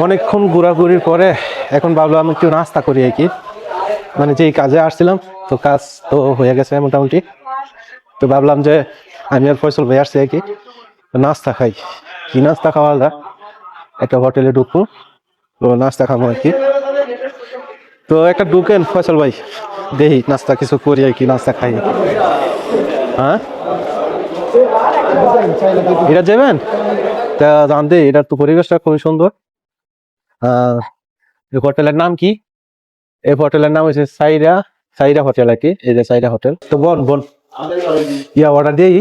অনেকক্ষণ ঘোরাঘুরির পরে এখন ভাবলাম একটু নাস্তা করি আর কি, মানে যেই কাজে আসছিলাম তো কাজ তো হয়ে গেছে মোটামুটি। তো ভাবলাম যে আমি আর ফয়সল ভাই আসছি আর কি, নাস্তা খাই। কি নাস্তা খাওয়া যায়, একটা হোটেলে ঢুকবো, তো নাস্তা খাবো আর কি। তো একটা ঢুকেন ফয়সল ভাই, দেখি নাস্তা কিছু করি আর কি, নাস্তা খাই। হ্যাঁ এটা যাবেন তা জানতে, এটার তো পরিবেশটা খুবই সুন্দর। এই হোটেলের নাম কি? এই হোটেলের নাম হচ্ছে সাইরা, সাইরা হোটেল আর কি, এই যে সাইরা হোটেল। তো বল বল ইয়া অর্ডার দিই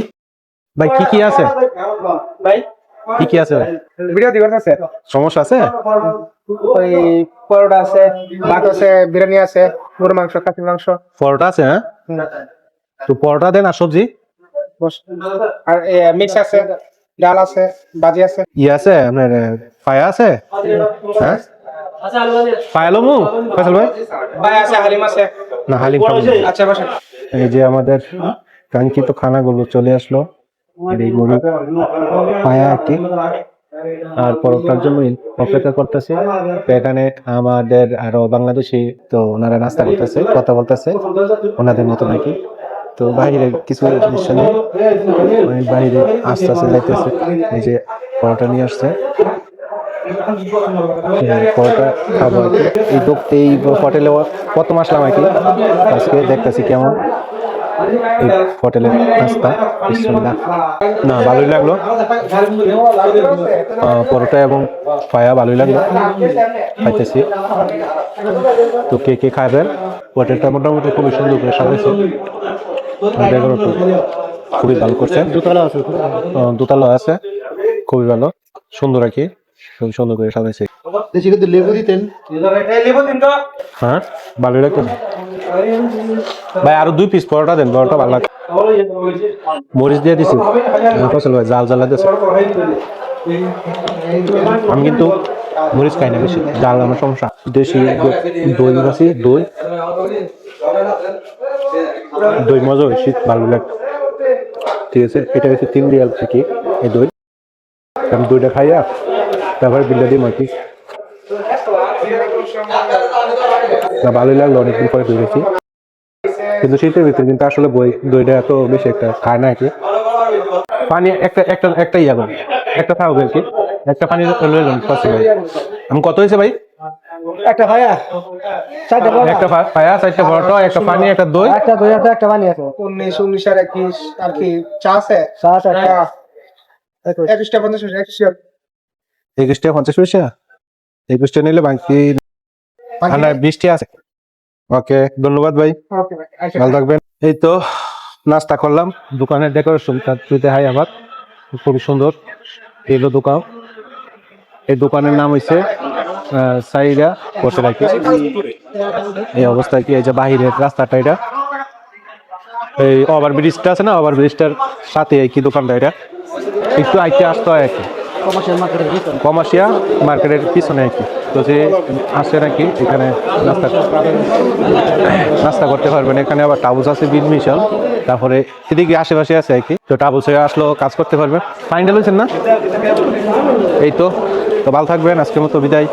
ভাই, কি কি আছে ভাই? কি কি আছে ভাই? ভিডিও দিবেন আছে, সমস্যা আছে? ওই পরোটা আছে, ভাত আছে, বিরিয়ানি আছে, গরুর মাংস, খাসির মাংস, পরোটা আছে? হ্যাঁ, তো পরোটা দেন আর সবজি আর মিক্স আছে, ডাল আছে, ভাজি আছে। ই আছে আপনার, পায়া আছে? হ্যাঁ পায়ালমু ফয়সাল ভাই? ভাই আছে, হালিম আছে। না হালিম খাবো না। আচ্ছা বসেন। এই যে আমাদের কাঙ্ক্ষিত খানাগুলো চলে আসলো, এই গরু পায়া আর কি, আর পরোটার জন্য অপেক্ষা করতেছে। তো এখানে আমাদের আরো বাংলাদেশি, তো ওনারা নাস্তা করতেছে, কথা বলতেছে ওনাদের মতো নাকি। তো বাইরে কিছু জিনিস নেই, বাইরে আস্তে আস্তে যাইতেছে। এই যে পরোটা নিয়ে আসছে, পরোটা খাবো আর কি। এই হোটেলে প্রথম আসলাম আর কি, আজকে দেখতেছি কেমন এই হোটেলের নাস্তা। বিসমিল্লাহ। না ভালোই লাগলো, পরোটা এবং পায়া ভালোই লাগলো, খাইতেছি। তো কে কে খাবেন? হোটেলটা মোটামুটি খুবই সুন্দর করে সাজাইছে, ডেকোরেশন খুবই ভালো করছে। দোতলা আছে, খুবই ভালো, সুন্দর আর কি, খুবই সুন্দর করে সাজাইছে। লেবু দিতেন। হ্যাঁ ভালোই লাগতো ভাই, আরো 2 পিস পরোটা দেন, পরোটা ভালো লাগে। মরিচ দিয়ে দিছি, ফসল ভাই জাল জ্বালা দিয়েছে। আমি কিন্তু মরিচ খাই না বেশি, জাল আমার সমস্যা। দেশি দই আছে, দই দই মজা হয়েছে, ভালো লাগে। ঠিক আছে, এটা হচ্ছে 3 রিয়াল থেকে এই দই। আমি দইটা খাইয়া তারপরে বিল্লা দিই মাকি। না ভালোই লাগলো, অনেকদিন পরে দই খেয়েছি, কিন্তু শীতের ভিতরে কিন্তু আসলে দইটা এত বেশি একটা খায় না আর কি। পানি একটা একটা একটা ইয়া করি, একটা খাও আর কি, একটা পানি লইলাম। আমি কত হয়েছে ভাই? একটা ভাইয়া, একটা পায়া, 4টা পরোটা, একটা পানি, একটা দই, একটা দই আছে, একটা পানি আছে। 19, 19 আর 21 আর কি চা আছে, চা আছে একটা 21 টা 50 পয়সা, 21 টাকা 50 পয়সা। 21 টা নিলে বাকি 20 টা আছে। ওকে ধন্যবাদ ভাই, ওকে ভাই, ভালো থাকবেন। এই তো নাস্তা করলাম, দোকানের ডেকোরেশনটা তুইতে হাই আবার খুবই সুন্দর। এলো দোকান, এই দোকানের নাম হইছে সাইরা বসে রাখি। এই অবস্থায় কি, এই যে বাহিরের রাস্তাটা, এটা এই ওভার ব্রিজটা আছে না, ওভার ব্রিজটার সাথে এই কি দোকানটা, এটা একটু আইতে আসতে হয় আর কি, কমার্শিয়াল মার্কেটের পিছনে আর কি। তো যে আসে নাকি এখানে নাস্তা করতে পারবেন। এখানে আবার টাবুস আছে, বিল মিশন, তারপরে এদিকে আশেপাশে আছে আর কি। তো টাবুসে আসলেও কাজ করতে পারবেন। ফাইনাল হয়েছেন না? এই তো ভালো থাকবেন, আজকের মতো বিদায়।